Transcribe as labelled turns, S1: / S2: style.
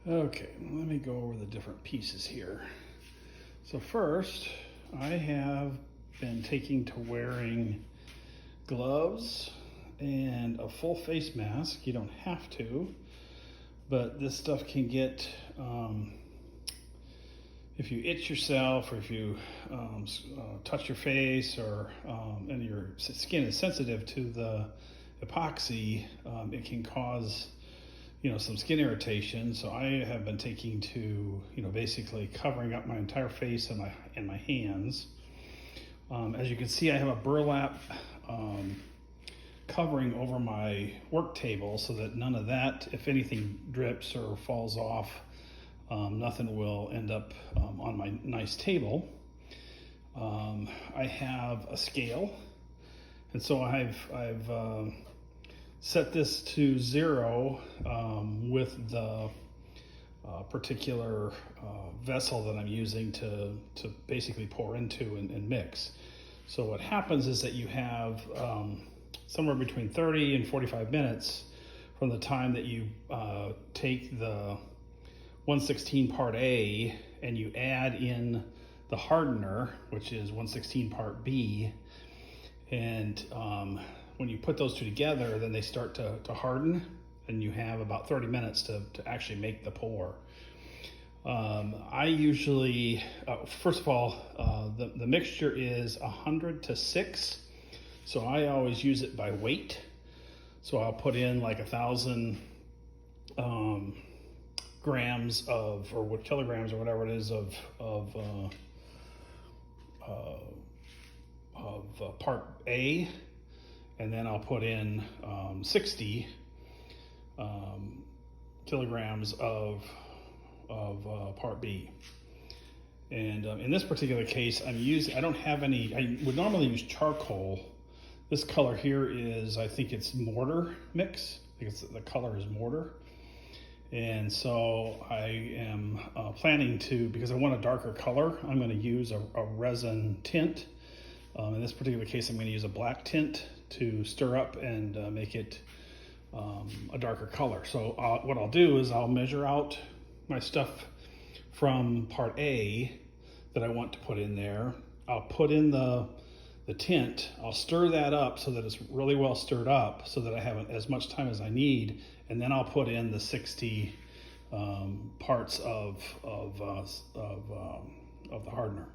S1: Okay, let me go over the different pieces here. So first, I have been taking to wearing gloves and a full face mask. You don't have to, but this stuff can get, if you itch yourself or if you touch your face or and your skin is sensitive to the epoxy, it can cause some skin irritation. So I have been taking to, basically covering up my entire face and my hands. As you can see, I have a burlap covering over my work table so that none of that, if anything drips or falls off, nothing will end up on my nice table. I have a scale, and so I've set this to 0 with the particular vessel that I'm using to basically pour into and mix. So what happens is that you have somewhere between 30 and 45 minutes from the time that you take the 1/16 part A and you add in the hardener, which is 1/16 part B, and when you put those two together, then they start to harden, and you have about 30 minutes to actually make the pour. I usually, first of all, the mixture is 100 to 6, so I always use it by weight. So I'll put in like 1,000 grams of, or what, kilograms or whatever it is of part A, and then I'll put in 60 kilograms of part B. And in this particular case, I don't have any, I would normally use charcoal. This color here is, I think it's mortar mix. I think the color is mortar. And so I am planning to, because I want a darker color, I'm going to use a resin tint. In this particular case, I'm going to use a black tint to stir up and make it a darker color. So what I'll do is I'll measure out my stuff from part A that I want to put in there. I'll put in the tint. I'll stir that up so that it's really well stirred up so that I have as much time as I need, and then I'll put in the 60 parts of the hardener.